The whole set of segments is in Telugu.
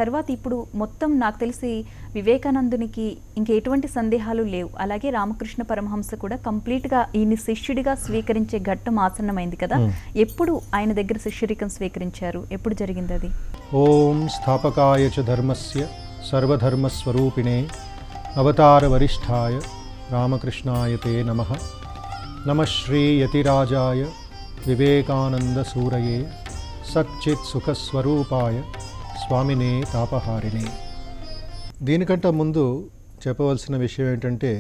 తర్వాత ఇప్పుడు మొత్తం నాకు తెలిసి వివేకానందునికి ఇంక ఎటువంటి సందేహాలు లేవు. అలాగే రామకృష్ణ పరమహంస కూడా కంప్లీట్గా ఈయన శిష్యుడిగా స్వీకరించే ఘట్టం ఆసన్నమైంది కదా. ఎప్పుడు ఆయన దగ్గర శిష్యరికం స్వీకరించారు, ఎప్పుడు జరిగింది అది? ఓం స్థాపకాయ చ ధర్మస్య సర్వధర్మస్వరూపిణే అవతార వరిష్ఠాయ రామకృష్ణాయ తే నమః. నమః శ్రీ యతిరాజాయ వివేకానంద సూరయే సచ్చిత్ సుఖస్వరూపాయ స్వామినే తాపహారిణే. దీనికంటే ముందు చెప్పవలసిన విషయం ఏంటంటే,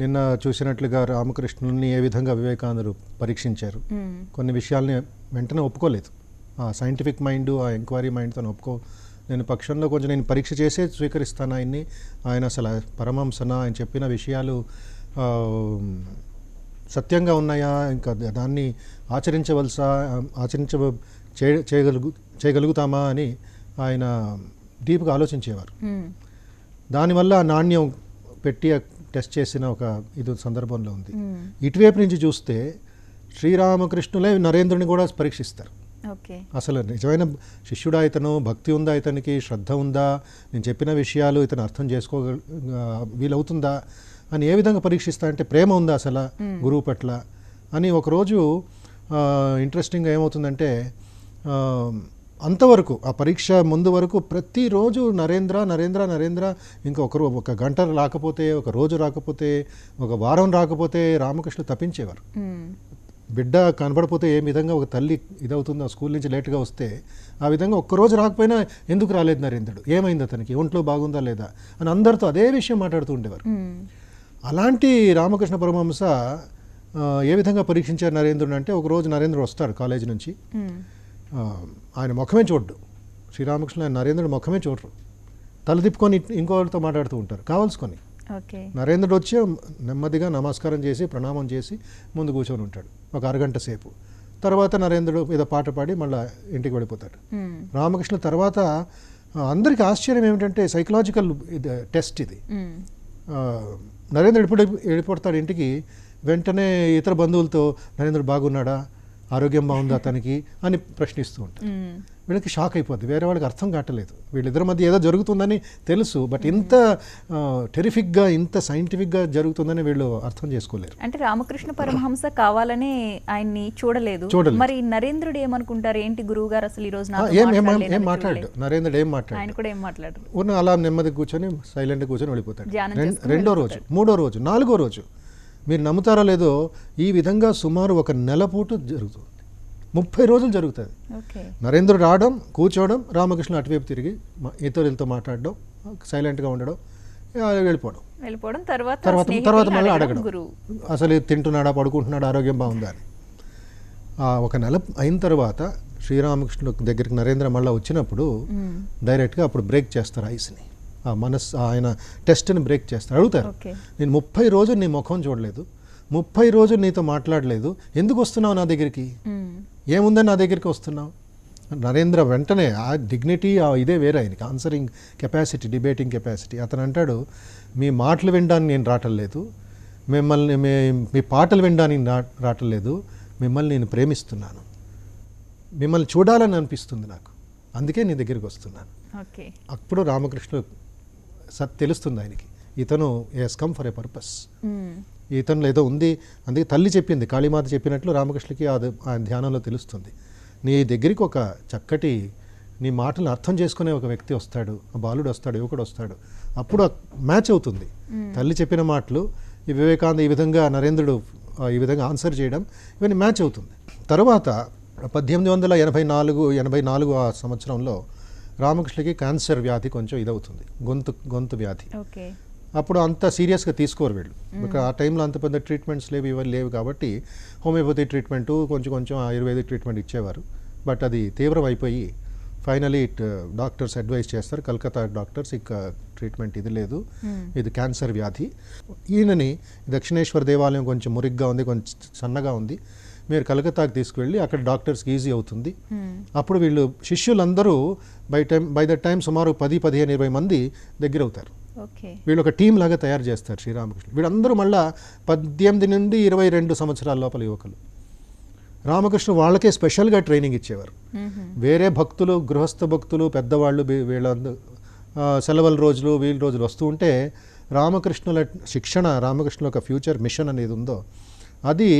నిన్న చూసినట్లుగా రామకృష్ణుని ఏ విధంగా వివేకానందుడు పరీక్షించారు. కొన్ని విషయాల్ని వెంటనే ఒప్పుకోలేదు. ఆ సైంటిఫిక్ మైండ్, ఆ ఎంక్వైరీ మైండ్తో నేను పక్షంలో కొంచెం నేను పరీక్ష చేసే స్వీకరిస్తాను ఆయన్ని. ఆయన అసలు పరమహంసన, ఆయన చెప్పిన విషయాలు సత్యంగా ఉన్నాయా, ఇంకా దాన్ని చేయగలుగుతామా అని ఆయన డీప్గా ఆలోచించేవారు. దానివల్ల నాణ్యం పెట్టి టెస్ట్ చేసిన ఒక ఇది సందర్భంలో ఉంది. ఇటువైపు నుంచి చూస్తే శ్రీరామకృష్ణులే నరేంద్రుని కూడా పరీక్షిస్తారు. అసలు నిజమైన శిష్యుడా ఇతను, భక్తి ఉందా ఇతనికి, శ్రద్ధ ఉందా, నేను చెప్పిన విషయాలు ఇతను అర్థం వీలవుతుందా అని ఏ విధంగా పరీక్షిస్తారంటే, ప్రేమ ఉందా అసలు గురువు పట్ల అని. ఒకరోజు ఇంట్రెస్టింగ్గా ఏమవుతుందంటే, అంతవరకు ఆ పరీక్ష ముందు వరకు ప్రతిరోజు నరేంద్ర నరేంద్ర నరేంద్ర, ఇంకా ఒక గంట రాకపోతే, ఒక రోజు రాకపోతే, ఒక వారం రాకపోతే రామకృష్ణ తప్పించేవారు. బిడ్డ కనబడిపోతే ఏ విధంగా ఒక తల్లి ఇదవుతుందో, స్కూల్ నుంచి లేట్గా వస్తే ఆ విధంగా ఒక్కరోజు రాకపోయినా ఎందుకు రాలేదు నరేంద్రుడు, ఏమైంది అతనికి, ఒంట్లో బాగుందా లేదా అని అందరితో అదే విషయం మాట్లాడుతూ ఉండేవారు. అలాంటి రామకృష్ణ పరమహంస ఏ విధంగా పరీక్షించారు నరేంద్రుని అంటే, ఒకరోజు నరేంద్రుడు వస్తాడు కాలేజీ నుంచి. ఆయన ముఖమే చూడ్డు, శ్రీరామకృష్ణ నరేంద్రుడు ముఖమే చూడరు, తల తిప్పుకొని ఇంకోటితో మాట్లాడుతూ ఉంటారు కావాల్సుకొని. నరేంద్రుడు వచ్చి నెమ్మదిగా నమస్కారం చేసి ప్రణామం చేసి ముందు కూర్చొని ఉంటాడు ఒక అరగంట సేపు. తర్వాత నరేంద్రుడు ఏదో పాట పాడి మళ్ళీ ఇంటికి వెళ్ళిపోతాడు. రామకృష్ణ తర్వాత అందరికీ ఆశ్చర్యం ఏమిటంటే, సైకలాజికల్ టెస్ట్ ఇది. నరేంద్రుడు ఎప్పుడు వెళ్ళిపోతాడు ఇంటికి, వెంటనే ఇతర బంధువులతో నరేంద్రుడు బాగున్నాడా, ఆరోగ్యం బాగుందా అతనికి అని ప్రశ్నిస్తూ ఉంటారు. వీళ్ళకి షాక్ అయిపోద్ది, వేరే వాళ్ళకి అర్థం కావట్లేదు, వీళ్ళిద్దరి మధ్య ఏదో జరుగుతుందని తెలుసు, బట్ ఇంత టెరిఫిక్గా ఇంత సైంటిఫిక్గా జరుగుతుందని వీళ్ళు అర్థం చేసుకోలేరు. అంటే రామకృష్ణ పరమహంస కావాలనే ఆయన్ని చూడలేదు. మరి నరేంద్రుడు ఏమనుకుంటారు, ఏంటి గురువు గారు అసలు ఈ రోజు ఏం మాట్లాడు, నరేంద్రుడు ఏం మాట్లాడు, ఆయన కూడా ఏం మాట్లాడరు, ఉన్న అలా నెమ్మది కూర్చొని సైలెంట్గా కూర్చొని వెళ్ళిపోతాడు. రెండో రోజు, మూడో రోజు, నాలుగో రోజు, మీరు నమ్ముతారో లేదో, ఈ విధంగా సుమారు ఒక నెల పూట జరుగుతుంది. 30 రోజులు జరుగుతుంది. నరేంద్రుడు రావడం, కూర్చోవడం, రామకృష్ణ అటువైపు తిరిగి ఇతరులతో మాట్లాడడం, సైలెంట్గా ఉండడం, వెళ్ళిపోవడం, తర్వాత మళ్ళీ అడగడం, అసలు తింటున్నాడా, పడుకుంటున్నాడా, ఆరోగ్యం బాగుందా అని. ఒక నెల అయిన తర్వాత శ్రీరామకృష్ణుడు దగ్గరికి నరేంద్ర మళ్ళీ వచ్చినప్పుడు డైరెక్ట్గా అప్పుడు బ్రేక్ చేస్తారు ఐస్ని, ఆ మనస్సు ఆయన టెస్ట్ని బ్రేక్ చేస్తారు. అడుగుతారు, నేను 30 రోజులు నీ ముఖం చూడలేదు, 30 రోజులు నీతో మాట్లాడలేదు, ఎందుకు వస్తున్నావు నా దగ్గరికి, ఏముందని నా దగ్గరికి వస్తున్నావు. నరేంద్ర వెంటనే ఆ డిగ్నిటీ, ఇదే వేరే ఆయనకి, ఆన్సరింగ్ కెపాసిటీ, డిబేటింగ్ కెపాసిటీ. అతను అంటాడు, మీ మాటలు వినడానికి నేను రావట్లేదు, మిమ్మల్ని మీ పాటలు వినడానికి రావట్లేదు, మిమ్మల్ని నేను ప్రేమిస్తున్నాను, మిమ్మల్ని చూడాలని అనిపిస్తుంది నాకు, అందుకే నీ దగ్గరికి వస్తున్నాను. అప్పుడు రామకృష్ణ తెలుస్తుంది ఆయనకి, ఇతను has come for a purpose, ఇతను ఏదో ఉంది. అందుకే తల్లి చెప్పింది, కాళీమాత చెప్పినట్లు రామకృష్ణకి ఆయన ధ్యానంలో తెలుస్తుంది, నీ దగ్గరికి ఒక చక్కటి, నీ మాటలను అర్థం చేసుకునే ఒక వ్యక్తి వస్తాడు, బాలుడు వస్తాడు, యువకుడు వస్తాడు. అప్పుడు మ్యాచ్ అవుతుంది తల్లి చెప్పిన మాటలు, ఈ వివేకానంద ఈ విధంగా, నరేంద్రుడు ఈ విధంగా ఆన్సర్ చేయడం, ఇవన్నీ మ్యాచ్ అవుతుంది. తర్వాత 1884 ఆ సంవత్సరంలో రామకృష్ణకి క్యాన్సర్ వ్యాధి కొంచెం ఇదవుతుంది, గొంతు వ్యాధి. అప్పుడు అంత సీరియస్గా తీసుకోరు వీళ్ళు, ఆ టైంలో అంత పెద్ద ట్రీట్మెంట్స్ ఇవన్నీ లేవు కాబట్టి హోమియోపతి ట్రీట్మెంటు, కొంచెం ఆయుర్వేదిక్ ట్రీట్మెంట్ ఇచ్చేవారు. బట్ అది తీవ్రం అయిపోయి ఫైనలీ డాక్టర్స్ అడ్వైస్ చేస్తారు, కలకత్తా డాక్టర్స్, ఇక ట్రీట్మెంట్ ఇది లేదు, ఇది క్యాన్సర్ వ్యాధి. ఈయనని దక్షిణేశ్వర దేవాలయం కొంచెం మురిగ్గా ఉంది, కొంచెం సన్నగా ఉంది, మీరు కలకత్తాకి తీసుకువెళ్ళి అక్కడ డాక్టర్స్కి ఈజీ అవుతుంది. అప్పుడు వీళ్ళు శిష్యులందరూ బై ద టైం సుమారు 10, 15, 20 మంది దగ్గర అవుతారు. వీళ్ళు ఒక టీం లాగా తయారు చేస్తారు శ్రీరామకృష్ణ. వీళ్ళందరూ మళ్ళా 18 నుండి 22 సంవత్సరాల లోపల యువకులు. రామకృష్ణ వాళ్ళకే స్పెషల్గా ట్రైనింగ్ ఇచ్చేవారు. వేరే భక్తులు, గృహస్థ భక్తులు, పెద్దవాళ్ళు వీళ్ళ సెలవుల రోజులు వీళ్ళ రోజులు వస్తూ ఉంటే రామకృష్ణుల శిక్షణ, రామకృష్ణుల ఒక ఫ్యూచర్ మిషన్ అనేది ఉందో అది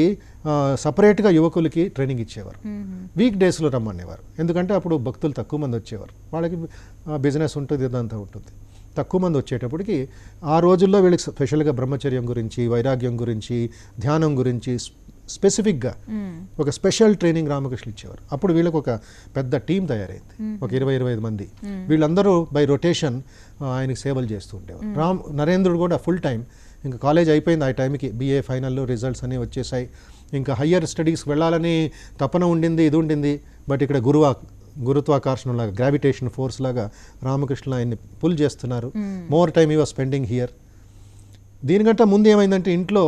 సపరేట్గా యువకులకి ట్రైనింగ్ ఇచ్చేవారు. వీక్ డేస్లో రమ్మనేవారు, ఎందుకంటే అప్పుడు భక్తులు తక్కువ మంది వచ్చేవారు, వాళ్ళకి బిజినెస్ ఉంటుంది, ఇదంతా ఉంటుంది. తక్కువ మంది వచ్చేటప్పటికి ఆ రోజుల్లో వీళ్ళకి స్పెషల్గా బ్రహ్మచర్యం గురించి, వైరాగ్యం గురించి, ధ్యానం గురించి స్పెసిఫిక్గా ఒక స్పెషల్ ట్రైనింగ్ రామకృష్ణ ఇచ్చేవారు. అప్పుడు వీళ్ళకి ఒక పెద్ద టీం తయారైంది, ఒక 20-25 మంది. వీళ్ళందరూ బై రొటేషన్ ఆయనకి సేవలు చేస్తూ ఉండేవారు. నరేంద్రుడు కూడా ఫుల్ టైం, ఇంకా కాలేజ్ అయిపోయింది ఆ టైంకి, BA ఫైనల్లో రిజల్ట్స్ అన్నీ వచ్చేసాయి, ఇంకా హయ్యర్ స్టడీస్కి వెళ్ళాలని తపన ఉండింది, ఇది ఉండింది. బట్ ఇక్కడ గురుత్వాకర్షణ లాగా, గ్రావిటేషన్ ఫోర్స్ లాగా రామకృష్ణ ఆయన్ని పుల్ చేస్తున్నారు. మోర్ టైమ్ ఈ వాజ్ స్పెండింగ్ హియర్. దీనికంటే ముందు ఏమైందంటే ఇంట్లో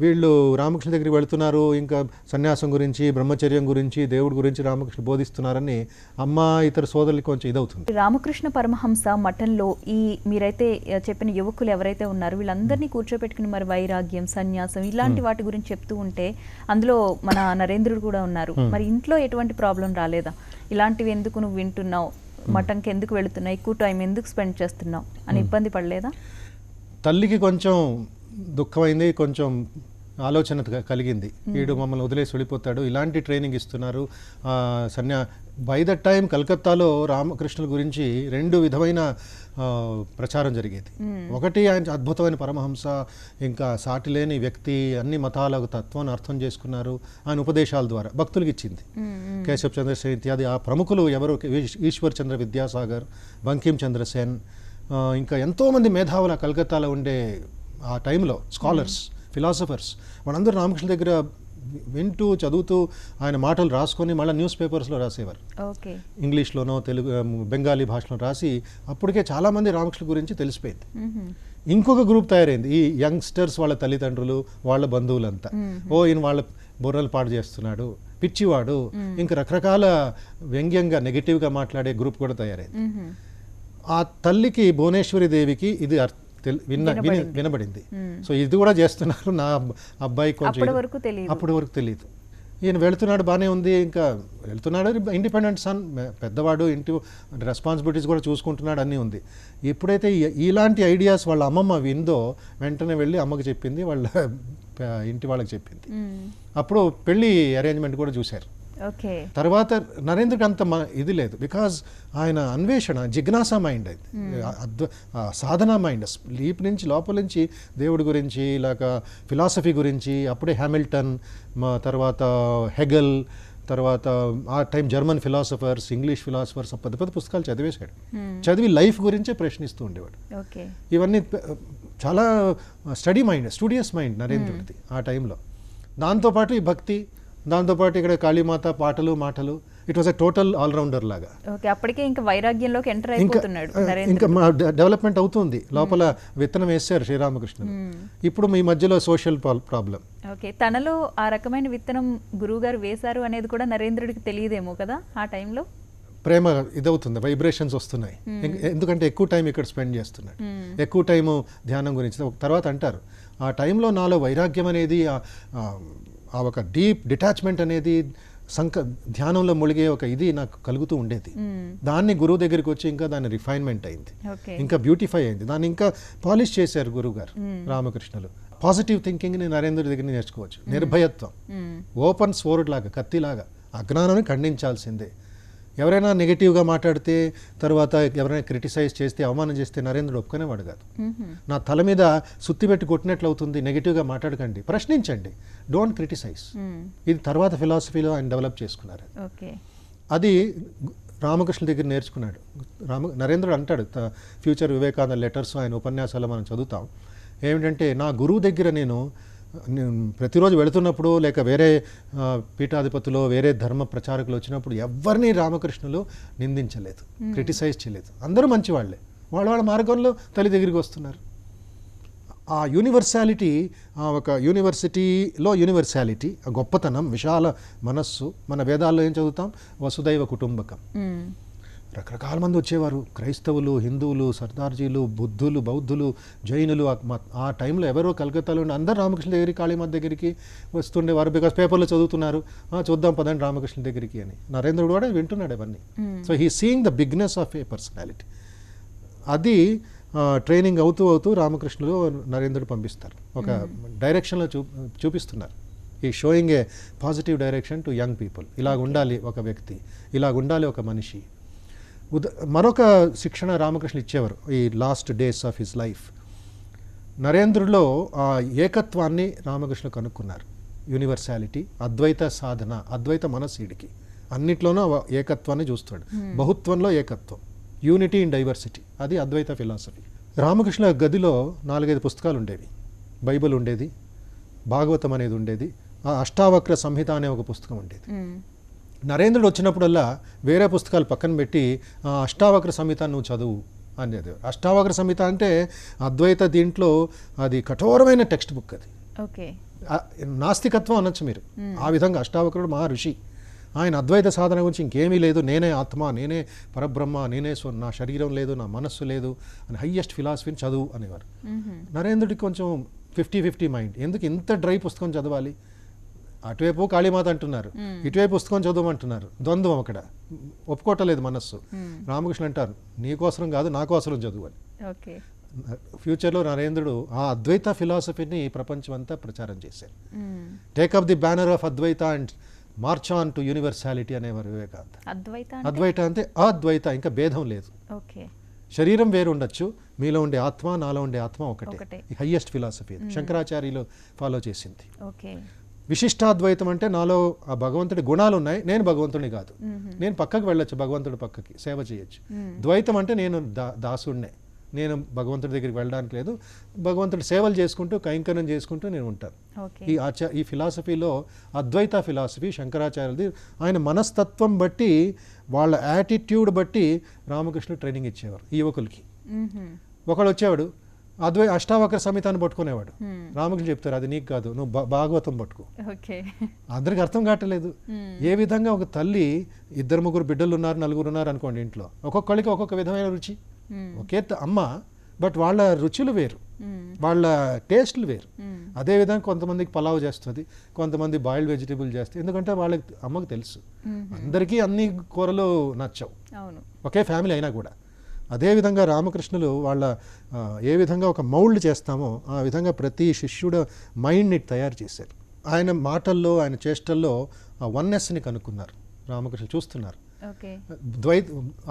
వీళ్ళు రామకృష్ణ దగ్గరికి వెళుతున్నారు, ఇంకా సన్యాసం గురించి, బ్రహ్మచర్యం గురించి, దేవుడి గురించి రామకృష్ణ బోధిస్తున్నారని అమ్మ ఇతర సోదరులకి కొంచెం ఇదవుతుంది. రామకృష్ణ పరమహంస మఠంలో ఈ మీరైతే చెప్పిన యువకులు ఎవరైతే ఉన్నారో వీళ్ళందరినీ కూర్చోపెట్టుకుని మరి వైరాగ్యం, సన్యాసం ఇలాంటి వాటి గురించి చెప్తూ ఉంటే అందులో మన నరేంద్రుడు కూడా ఉన్నారు. మరి ఇంట్లో ఎటువంటి ప్రాబ్లం రాలేదా? ఇలాంటివి ఎందుకు నువ్వు వింటున్నావు, మఠంకి ఎందుకు వెళుతున్నావు, ఎక్కువ టైం ఎందుకు స్పెండ్ చేస్తున్నావు అని ఇబ్బంది పడలేదా? తల్లికి కొంచెం దుఃఖమైంది, కొంచెం ఆలోచన కలిగింది, వీడు మమ్మల్ని వదిలేసి వెళ్ళిపోతాడు, ఇలాంటి ట్రైనింగ్ ఇస్తున్నారు. బై ద టైం కలకత్తాలో రామకృష్ణుల గురించి 2 విధమైన ప్రచారం జరిగేది. ఒకటి ఆయన అద్భుతమైన పరమహంస, ఇంకా సాటిలేని వ్యక్తి, అన్ని మతాల తత్వాన్ని అర్థం చేసుకున్నారు ఆయన ఉపదేశాల ద్వారా భక్తులకి ఇచ్చింది. కేశవ్ చంద్ర సేన్ ఇత్యాది ఆ ప్రముఖులు ఎవరు, ఈశ్వర్ చంద్ర విద్యాసాగర్, బంకిం చంద్ర సేన్, ఇంకా ఎంతోమంది మేధావులు కలకత్తాలో ఉండే ఆ టైంలో స్కాలర్స్, ఫిలాసఫర్స్, వాళ్ళందరూ రామకృష్ణ దగ్గర వింటూ చదువుతూ ఆయన మాటలు రాసుకొని మళ్ళీ న్యూస్ పేపర్స్లో రాసేవారు. ఇంగ్లీష్లోనో తెలుగు బెంగాలీ భాషలో రాసి అప్పటికే చాలామంది రామకృష్ణ గురించి తెలిసిపోయింది. ఇంకొక గ్రూప్ తయారైంది, ఈ యంగ్స్టర్స్ వాళ్ళ తల్లిదండ్రులు, వాళ్ళ బంధువులంతా, ఈయన వాళ్ళ బుర్రలు పాడు చేస్తున్నాడు, పిచ్చివాడు, ఇంకా రకరకాల వ్యంగ్యంగా నెగిటివ్గా మాట్లాడే గ్రూప్ కూడా తయారైంది. ఆ తల్లికి, భువనేశ్వరి దేవికి ఇది వినబడింది. సో ఇది కూడా చేస్తున్నారు నా అబ్బాయి, కొంచెం అప్పటి వరకు తెలియదు. ఈయన వెళుతున్నాడు, బాగానే ఉంది, ఇంకా వెళ్తున్నాడు, ఇండిపెండెంట్ సన్, పెద్దవాడు, ఇంటి రెస్పాన్సిబిలిటీస్ కూడా చూసుకుంటున్నాడు, అన్నీ ఉంది. ఎప్పుడైతే ఇలాంటి ఐడియాస్ వాళ్ళ అమ్మమ్మ విందో వెంటనే వెళ్ళి అమ్మకి చెప్పింది, వాళ్ళ ఇంటి వాళ్ళకి చెప్పింది. అప్పుడు పెళ్లి అరేంజ్మెంట్ కూడా చూశారు. తర్వాత నరేంద్రుడికి అంత ఇది లేదు, బికాజ్ ఆయన అన్వేషణ, జిజ్ఞాసా మైండ్, అది సాధనా మైండ్, స్లీప్ నుంచి లోపల నుంచి దేవుడి గురించి, ఇలాగ ఫిలాసఫీ గురించి. అప్పుడే హ్యామిల్టన్, తర్వాత హెగెల్, తర్వాత ఆ time German philosophers, English philosophers, పెద్ద పెద్ద పుస్తకాలు చదివేశాడు. చదివి లైఫ్ గురించే ప్రశ్నిస్తూ ఉండేవాడు. ఇవన్నీ చాలా స్టూడియస్ మైండ్ నరేంద్రుడిది ఆ టైంలో. దాంతోపాటు ఈ భక్తి, దాంతోపాటు ఇక్కడ కాళీమాత పాటలు, మాటలు, it was a total allrounder లాగా. అప్పటికే ఇంకా వైరాగ్యంలోకి ఎంటర్ అయిపోతున్నాడు, ఇంకా డెవలప్మెంట్ అవుతుంది. లోపల విత్తనం వేశారు శ్రీరామకృష్ణ. ఇప్పుడు మీ మధ్యలో సోషల్ ప్రాబ్లం. తనలో ఆ రకమైన విత్తనం గురువు గారు వేశారు అనేది కూడా నరేంద్రుడికి తెలియదేమో కదా ఆ టైంలో. ప్రేమ ఇదవుతుంది, వైబ్రేషన్స్ వస్తున్నాయి, ఎందుకంటే ఎక్కువ టైం ఇక్కడ స్పెండ్ చేస్తున్నాడు, ఎక్కువ టైము ధ్యానం గురించి. తర్వాత అంటారు, ఆ టైంలో నాలో వైరాగ్యం అనేది, ఆ ఒక డీప్ డిటాచ్మెంట్ అనేది, ధ్యానంలో మునిగే ఒక ఇది నాకు కలుగుతూ ఉండేది. దాన్ని గురువు దగ్గరికి వచ్చి ఇంకా దాన్ని రిఫైన్మెంట్ అయింది, ఇంకా బ్యూటిఫై అయింది, దాన్ని ఇంకా పాలిష్ చేశారు గురువు గారు రామకృష్ణులు. పాజిటివ్ థింకింగ్ని నరేంద్రుడి దగ్గర నేర్చుకోవచ్చు. నిర్భయత్వం, ఓపెన్ స్వోర్డ్ లాగా, కత్తిలాగా అజ్ఞానాన్ని ఖండించాల్సిందే. ఎవరైనా నెగిటివ్గా మాట్లాడితే, తర్వాత ఎవరైనా క్రిటిసైజ్ చేస్తే, అవమానం చేస్తే నరేంద్రుడు ఒప్పుకునేవాడు కాదు. నా తల మీద సుత్తి పెట్టి కొట్టినట్లు అవుతుంది, నెగిటివ్గా మాట్లాడకండి, ప్రశ్నించండి, డోంట్ క్రిటిసైజ్. ఇది తర్వాత ఫిలాసఫీలో ఆయన డెవలప్ చేసుకున్నారు. అది రామకృష్ణ దగ్గర నేర్చుకున్నాడు. నరేంద్రుడు అంటాడు, ఫ్యూచర్ వివేకానంద లెటర్స్, ఆయన ఉపన్యాసాలు మనం చదువుతాం, ఏమిటంటే నా గురువు దగ్గర నేను ప్రతిరోజు వెళుతున్నప్పుడు, లేక వేరే పీఠాధిపతులు, వేరే ధర్మ ప్రచారకులు వచ్చినప్పుడు ఎవరిని రామకృష్ణులు నిందించలేదు, క్రిటిసైజ్ చేయలేదు. అందరూ మంచివాళ్లే, వాళ్ళ మార్గంలో తల్లి దగ్గరికి వస్తున్నారు. ఆ యూనివర్సాలిటీ, ఒక యూనివర్సిటీలో యూనివర్సాలిటీ, ఆ గొప్పతనం, విశాల మనస్సు. మన వేదాల్లో ఏం చదువుతాం, వసుదైవ కుటుంబకం. రకరకాల మంది వచ్చేవారు, క్రైస్తవులు, హిందువులు, సర్దార్జీలు, బుద్ధులు, బౌద్ధులు, జైనులు. ఆ టైంలో ఎవరో కలకత్తాలో ఉండి అందరూ రామకృష్ణ దగ్గరికి, కాళీమాత దగ్గరికి వస్తుండేవారు. బికాస్ పేపర్లో చదువుతున్నారు, చూద్దాం పదండి రామకృష్ణ దగ్గరికి అని. నరేంద్రుడు కూడా వింటున్నాడు అవన్నీ. So he seeing the bigness of A personality. అది ట్రైనింగ్ అవుతూ రామకృష్ణులు నరేంద్రుడు పంపిస్తారు, ఒక డైరెక్షన్లో చూపిస్తున్నారు. ఈ sowing A positive direction to young people. ఇలాగ ఉండాలి ఒక వ్యక్తి, ఇలాగ ఉండాలి ఒక మనిషి. మరొక శిక్షణ రామకృష్ణ ఇచ్చేవారు ఈ last days of his life. నరేంద్రుడిలో ఆ ఏకత్వాన్ని రామకృష్ణ కనుక్కున్నారు. యూనివర్సాలిటీ, అద్వైత సాధన, అద్వైత మనస్సీడికి అన్నిట్లోనూ ఏకత్వాన్ని చూస్తాడు. బహుత్వంలో ఏకత్వం, యూనిటీ ఇన్ డైవర్సిటీ, అది అద్వైత ఫిలాసఫీ. రామకృష్ణ గదిలో 4-5 పుస్తకాలు ఉండేవి. బైబిల్ ఉండేది, భాగవతం అనేది ఉండేది, ఆ అష్టావక్ర సంహిత అనే ఒక పుస్తకం ఉండేది. నరేంద్రుడు వచ్చినప్పుడల్లా వేరే పుస్తకాలు పక్కన పెట్టి అష్టావక్ర సంహిత నువ్వు చదువు అనేది. అష్టావక్ర సంహిత అంటే అద్వైత దీంట్లో అది కఠోరమైన టెక్స్ట్ బుక్. అది ఓకే, నాస్తికత్వం అనొచ్చు మీరు. ఆ విధంగా అష్టావక్రుడు మహా ఋషి. ఆయన అద్వైత సాధన గురించి ఇంకేమీ లేదు, నేనే ఆత్మ, నేనే పరబ్రహ్మ, నేనే నా శరీరం లేదు, నా మనస్సు లేదు అని హయ్యెస్ట్ ఫిలాసఫీని చదువు అనేవారు. నరేంద్రుడికి కొంచెం 50-50 మైండ్. ఎందుకు ఇంత డ్రై పుస్తకం చదవాలి? అటువైపు కాళీమాత అంటున్నారు, ఇటువైపు పుస్తకం చదవమంటున్నారు. ద్వంద్వం అక్కడ, ఒప్పుకోవటలేదు మనస్సు. రామకృష్ణ అంటారు, నీకోసరం కాదు నాకోసరం చదువు అని. ఫ్యూచర్లో నరేంద్రుడు ఆ అద్వైత ఫిలాసఫీని ప్రపంచం అంతా ప్రచారం చేశారు. Take up the banner of Advaita and March on to universality అనేవారు వివేకానంద. అద్వైత అంటే అద్వైత, ఇంకా భేదం లేదు. శరీరం వేరు ఉండొచ్చు, మీలో ఉండే ఆత్మ, నాలో ఉండే ఆత్మ ఒకటే. హైయెస్ట్ ఫిలాసఫీ శంకరాచార్యులు ఫాలో చేసింది. విశిష్టాద్వైతం అంటే నాలో ఆ భగవంతుడి గుణాలు ఉన్నాయి, నేను భగవంతుడిని కాదు, నేను పక్కకు వెళ్ళొచ్చు, భగవంతుడి పక్కకి సేవ చేయొచ్చు. ద్వైతం అంటే నేను దాసుడినే, నేను భగవంతుడి దగ్గరికి వెళ్ళడానికి లేదు, భగవంతుడి సేవలు చేసుకుంటూ కైంకర్యం చేసుకుంటూ నేను ఉంటాను. ఈ ఫిలాసఫీలో అద్వైత ఫిలాసఫీ శంకరాచార్యులది. ఆయన మనస్తత్వం బట్టి, వాళ్ళ యాటిట్యూడ్ బట్టి రామకృష్ణుడు ట్రైనింగ్ ఇచ్చేవారు ఈ యువకులకి. ఒకడు వచ్చేవాడు అష్టావక్ర సంహితాన్ని పట్టుకునేవాడు. రామకృష్ణ చెప్తారు, అది నీకు కాదు, నువ్వు భాగవతం పట్టుకో. అందరికి అర్థం కావట్లేదు. ఏ విధంగా ఒక తల్లి 2-3 బిడ్డలు ఉన్నారు, 4 ఉన్నారు అనుకోండి ఇంట్లో, ఒక్కొక్కరికి ఒక్కొక్క విధమైన రుచి. ఒకే అమ్మ, బట్ వాళ్ళ రుచులు వేరు, వాళ్ళ టేస్ట్లు వేరు. అదేవిధంగా కొంతమందికి పలావ్ చేస్తుంది, కొంతమంది బాయిల్డ్ వెజిటేబుల్ చేస్తుంది. ఎందుకంటే వాళ్ళకి అమ్మకు తెలుసు అందరికీ అన్ని కూరలు నచ్చవు, ఒకే ఫ్యామిలీ అయినా కూడా. అదేవిధంగా రామకృష్ణులు వాళ్ళ ఏ విధంగా ఒక మౌల్డ్ చేస్తామో ఆ విధంగా ప్రతి శిష్యుడు మైండ్ని తయారు చేశారు. ఆయన మాటల్లో, ఆయన చేష్టల్లో ఆ వన్నెస్ని కనుక్కున్నారు. రామకృష్ణ చూస్తున్నారు.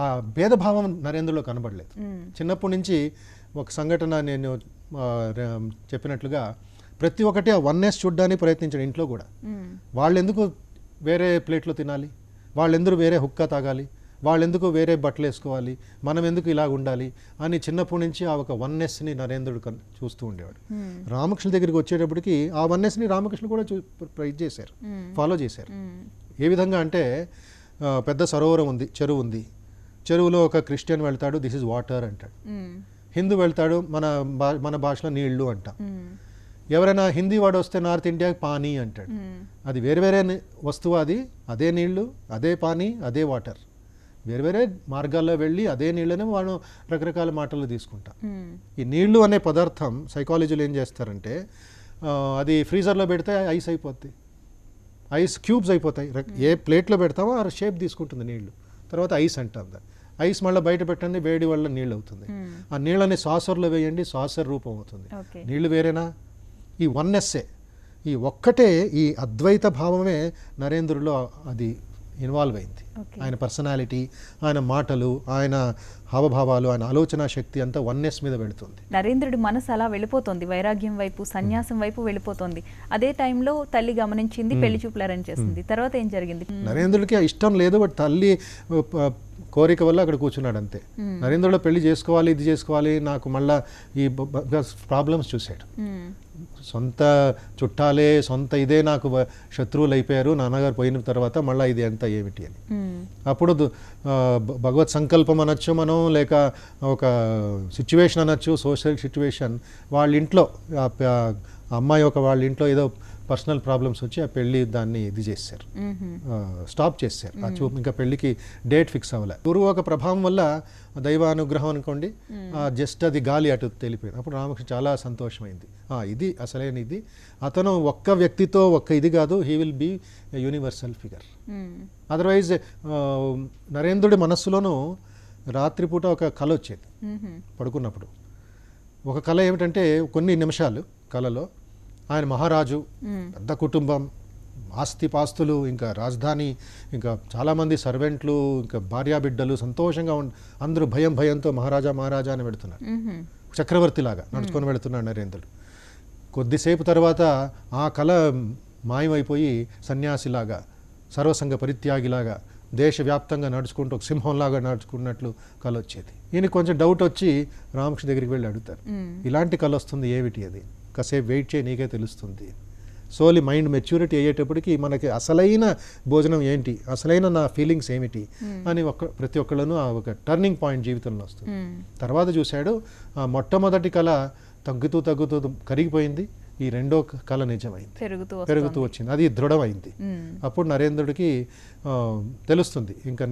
ఆ భేదభావం నరేంద్రలో కనబడలేదు. చిన్నప్పటి నుంచి ఒక సంఘటన నేను చెప్పినట్లుగా ప్రతి ఒక్కటి ఆ వన్నెస్ చూడడానికి ప్రయత్నించాడు. ఇంట్లో కూడా వాళ్ళెందుకు వేరే ప్లేట్లో తినాలి, వాళ్ళెందుకు వేరే హుక్కా తాగాలి, వాళ్ళెందుకు వేరే బట్టలు వేసుకోవాలి, మనం ఎందుకు ఇలా ఉండాలి అని చిన్నప్పటి నుంచి ఆ ఒక వన్నెస్ని నరేంద్రుడు చూస్తూ ఉండేవాడు. రామకృష్ణ దగ్గరికి వచ్చేటప్పటికి ఆ వన్నెస్ని రామకృష్ణ కూడా ఇది చేశారు, ఫాలో చేశారు. ఏ విధంగా అంటే పెద్ద సరోవరం ఉంది, చెరువు ఉంది, చెరువులో ఒక క్రిస్టియన్ వెళ్తాడు, దిస్ ఇస్ వాటర్ అంటాడు. హిందూ వెళ్తాడు, మన భాషలో నీళ్లు అంటాం. ఎవరైనా హిందీ వాడు వస్తే నార్త్ ఇండియాకి పానీ అంటాడు. అది వేరే వేరే వస్తువు, అది అదే నీళ్లు, అదే పానీ, అదే వాటర్. వేరే వేరే మార్గాల్లో వెళ్ళి అదే నీళ్ళనే మనం రకరకాల మాటలు తీసుకుంటాం. ఈ నీళ్లు అనే పదార్థం సైకాలజీలో ఏం చేస్తారంటే, అది ఫ్రీజర్లో పెడితే ఐస్ అయిపోద్ది, ఐస్ క్యూబ్స్ అయిపోతాయి. ఏ ప్లేట్లో పెడతామో ఆ షేప్ తీసుకుంటుంది నీళ్లు, తర్వాత ఐస్ అంటాం. ఐస్ మళ్ళీ బయట పెట్టండి, వేడి వల్ల నీళ్ళు అవుతుంది. ఆ నీళ్ళని సాసర్లో వేయండి, సాసర్ రూపం అవుతుంది. నీళ్లు వేరేనా? ఈ వన్నెస్సే, ఈ ఒక్కటే, ఈ అద్వైత భావమే నరేంద్రులో అది ఇన్వాల్వ్ అయింది. ఆయన పర్సనాలిటీ, ఆయన మాటలు, ఆయన హావభావాలు, ఆయన ఆలోచన శక్తి అంతా వన్నెస్ మీద వెళుతుంది. నరేంద్రుడి మనసు అలా వెళ్ళిపోతుంది, వైరాగ్యం వైపు, సన్యాసం వైపు వెళ్ళిపోతుంది. అదే టైంలో తల్లి గమనించింది, పెళ్లి చూపులు అరేంజ్ చేసింది. తర్వాత ఏం జరిగింది? నరేంద్రుడికి ఇష్టం లేదు, బట్ తల్లి కోరిక వల్ల అక్కడ కూర్చున్నాడు అంతే. నరేంద్రుడిలో పెళ్లి చేసుకోవాలి, ఇది చేసుకోవాలి, నాకు మళ్ళా ఈ ప్రాబ్లమ్స్ చూశాడు. సొంత చుట్టాలే, సొంత ఇదే నాకు శత్రువులు అయిపోయారు, నాన్నగారు పోయిన తర్వాత మళ్ళీ ఇది ఎంత ఏమిటి అని. అప్పుడు భగవత్ సంకల్పం అనొచ్చు మనం, లేక ఒక సిచ్యువేషన్ అనొచ్చు, సోషల్ సిచ్యువేషన్. వాళ్ళ ఇంట్లో అమ్మాయి వాళ్ళ ఇంట్లో ఏదో పర్సనల్ ప్రాబ్లమ్స్ వచ్చి ఆ పెళ్లి దాన్ని ఇది చేశారు, స్టాప్ చేశారు. ఆ చూపు ఇంకా పెళ్లికి డేట్ ఫిక్స్ అవ్వలే. గురువు ఒక ప్రభావం వల్ల దైవానుగ్రహం అనుకోండి, జస్ట్ అది గాలి అటు తెలిపోయింది. అప్పుడు రామకృష్ణ చాలా సంతోషమైంది. ఇది అసలైన ఇది. అతను ఒక్క వ్యక్తితో ఒక్క ఇది కాదు, he will be a universal figure. Otherwise నరేంద్రుడి మనస్సులోనూ రాత్రిపూట ఒక కళ వచ్చేది పడుకున్నప్పుడు. ఒక కళ ఏమిటంటే కొన్ని నిమిషాలు కళలో ఆయన మహారాజు, పెద్ద కుటుంబం, ఆస్తిపాస్తులు, ఇంకా రాజధాని, ఇంకా చాలామంది సర్వెంట్లు, ఇంకా భార్యాబిడ్డలు సంతోషంగా అందరూ భయంతో మహారాజా అని పెడుతున్నారు. చక్రవర్తిలాగా నడుచుకొని వెళుతున్నాడు నరేంద్రుడు. కొద్దిసేపు తర్వాత ఆ కళ మాయమైపోయి సన్యాసిలాగా, సర్వసంగ పరిత్యాగిలాగా దేశవ్యాప్తంగా నడుచుకుంటూ ఒక సింహంలాగా నడుచుకున్నట్లు కళ వచ్చేది. ఈయన కొంచెం డౌట్ వచ్చి రామకృష్ణ దగ్గరికి వెళ్ళి అడుగుతారు, ఇలాంటి కళ వస్తుంది ఏమిటి అది, కాసేపు వెయిట్ చేయి నీకే తెలుస్తుంది. సోలీ మైండ్ మెచ్యూరిటీ అయ్యేటప్పటికి మనకి అసలైన భోజనం ఏంటి, అసలైన నా ఫీలింగ్స్ ఏమిటి అని ప్రతి ఒక్కళ్ళను ఒక టర్నింగ్ పాయింట్ జీవితంలో వస్తుంది. తర్వాత చూశాడు ఆ మొట్టమొదటి కళ తగ్గుతూ కరిగిపోయింది, ఈ రెండో కళ నిజమైంది, పెరుగుతూ వచ్చింది, అది దృఢమైంది. అప్పుడు నరేంద్రుడికి తెలుస్తుంది ఇంకా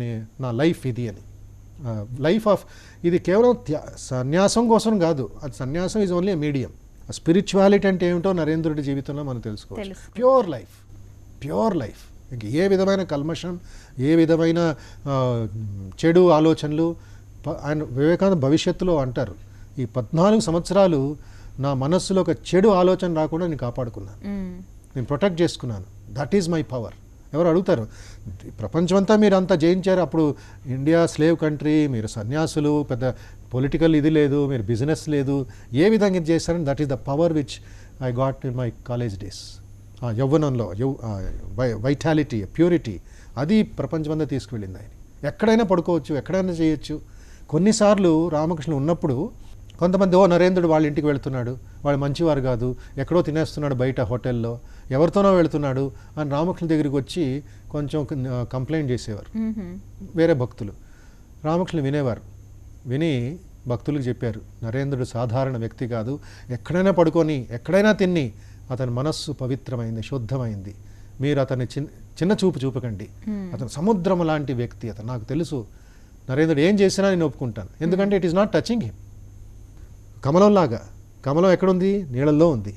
నా లైఫ్ ఇది అని. లైఫ్ ఆఫ్ ఇది కేవలం సన్యాసం కోసం కాదు, అది సన్యాసం ఈజ్ ఓన్లీ మీడియం. స్పిరిచువాలిటీ అంటే ఏమిటో నరేంద్రుడి జీవితంలో మనం తెలుసుకోవచ్చు. ప్యూర్ లైఫ్, ఇంక ఏ విధమైన కల్మషం, ఏ విధమైన చెడు ఆలోచనలు. ఆయన వివేకానంద భవిష్యత్తులో అంటారు, ఈ 14 సంవత్సరాలు నా మనస్సులో ఒక చెడు ఆలోచన రాకుండా నేను కాపాడుకున్నాను, నేను ప్రొటెక్ట్ చేసుకున్నాను. That is my power. ఎవరు అడుగుతారు, ప్రపంచమంతా మీరు అంతా జయించారు, అప్పుడు ఇండియా స్లేవ్ కంట్రీ, మీరు సన్యాసులు, పెద్ద పొలిటికల్ ఇది లేదు, మీరు బిజినెస్ లేదు, ఏ విధంగా ఇది చేశారని. That is the power which I got in my college days. యవ్వనంలో వైటాలిటీ, ప్యూరిటీ, అది ప్రపంచమంతా తీసుకువెళ్ళింది ఆయన. ఎక్కడైనా పడుకోవచ్చు, ఎక్కడైనా చేయొచ్చు. కొన్నిసార్లు రామకృష్ణ ఉన్నప్పుడు కొంతమంది నరేంద్రుడు వాళ్ళ ఇంటికి వెళుతున్నాడు, వాళ్ళు మంచివారు కాదు, ఎక్కడో తినేస్తున్నాడు బయట హోటల్లో, ఎవరితోనో వెళుతున్నాడు అని రామకృష్ణ దగ్గరికి వచ్చి కొంచెం కంప్లైంట్ చేసేవారు వేరే భక్తులు. రామకృష్ణ వినేవారు. విని భక్తులకు చెప్పారు, నరేంద్రుడు సాధారణ వ్యక్తి కాదు, ఎక్కడైనా పడుకొని ఎక్కడైనా తిని అతని మనస్సు పవిత్రమైంది, శుద్ధమైంది. మీరు అతన్ని చిన్న చూపు చూపకండి, అతను సముద్రం లాంటి వ్యక్తి, అతను నాకు తెలుసు, నరేంద్రుడు ఏం చేసినా నేను ఒప్పుకుంటాను, ఎందుకంటే it is not touching him. కమలంలాగా, కమలం ఎక్కడుంది, నీళ్ళల్లో ఉంది,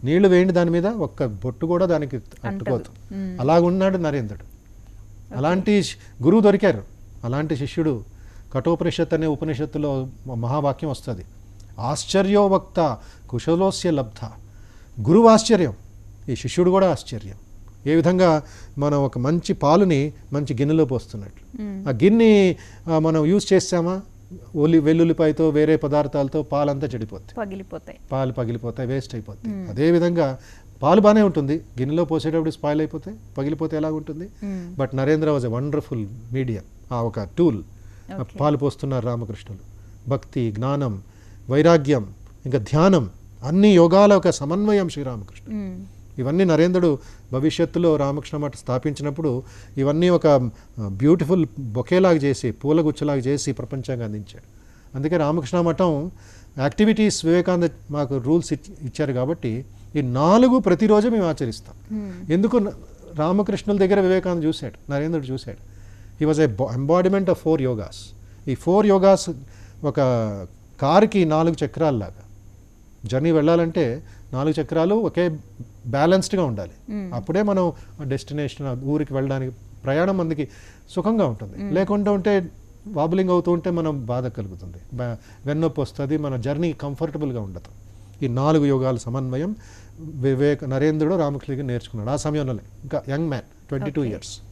నీళ్లు వేయండి దాని మీద, ఒక్క బొట్టు కూడా దానికి అంటుకోదు. అలాగున్నాడు నరేంద్రుడు. అలాంటి గురువు దొరికారు, అలాంటి శిష్యుడు. కఠోపనిషత్ అనే ఉపనిషత్తులో మహావాక్యం వస్తుంది, ఆశ్చర్యో వక్త కుశలోస్య లబ్ధ. గురువు ఆశ్చర్యం, ఈ శిష్యుడు కూడా ఆశ్చర్యం. ఏ విధంగా మనం ఒక మంచి పాలుని మంచి గిన్నెలో పోస్తున్నట్లు, ఆ గిన్నె మనం యూజ్ చేసామా, వెల్లుల్లిపాయతో వేరే పదార్థాలతో పాలంతా చెడిపోతాయి, పాలు పగిలిపోతాయి, వేస్ట్ అయిపోతాయి. అదేవిధంగా పాలు బాగానే ఉంటుంది, గిన్నెలో పోసేటప్పుడు స్పాయిల్ అయిపోతాయి, పగిలిపోతే ఎలా ఉంటుంది. But Narendra was a wonderful medium, ఆ ఒక టూల్. పాలు పోస్తున్నారు రామకృష్ణులు. భక్తి, జ్ఞానం, వైరాగ్యం, ఇంకా ధ్యానం, అన్ని యోగాల ఒక సమన్వయం శ్రీరామకృష్ణ. ఇవన్నీ నరేంద్రుడు భవిష్యత్తులో రామకృష్ణ మఠం స్థాపించినప్పుడు ఇవన్నీ ఒక బ్యూటిఫుల్ బొకేలాగా చేసి, పూలగుచ్చలాగా చేసి ప్రపంచానికి అందించాడు. అందుకే రామకృష్ణ మఠం యాక్టివిటీస్ వివేకానంద మాకు రూల్స్ ఇచ్చారు కాబట్టి ఈ 4 ప్రతిరోజు మేము ఆచరిస్తాం. ఎందుకు, రామకృష్ణుల దగ్గర వివేకానంద చూశాడు, నరేంద్రుడు చూశాడు. He was embodiment of 4 yogas. ఈ 4 యోగాస్ ఒక కారుకి 4 చక్రాల్లాగా. జర్నీ వెళ్ళాలంటే 4 చక్రాలు ఒకే బ్యాలెన్స్డ్గా ఉండాలి, అప్పుడే మనం డెస్టినేషన్ ఊరికి వెళ్ళడానికి ప్రయాణం మనకి సుఖంగా ఉంటుంది. లేకుండా ఉంటే వాబులింగ్ అవుతూ ఉంటే మనం బాధ కలుగుతుంది, వెన్నొప్పి వస్తుంది, మన జర్నీ కంఫర్టబుల్గా ఉండదు. ఈ 4 యోగాల సమన్వయం నరేంద్రుడు రామకృష్ణుడికి నేర్చుకున్నాడు. ఆ సమయంలో ఇంకా యంగ్ మ్యాన్, 22 years.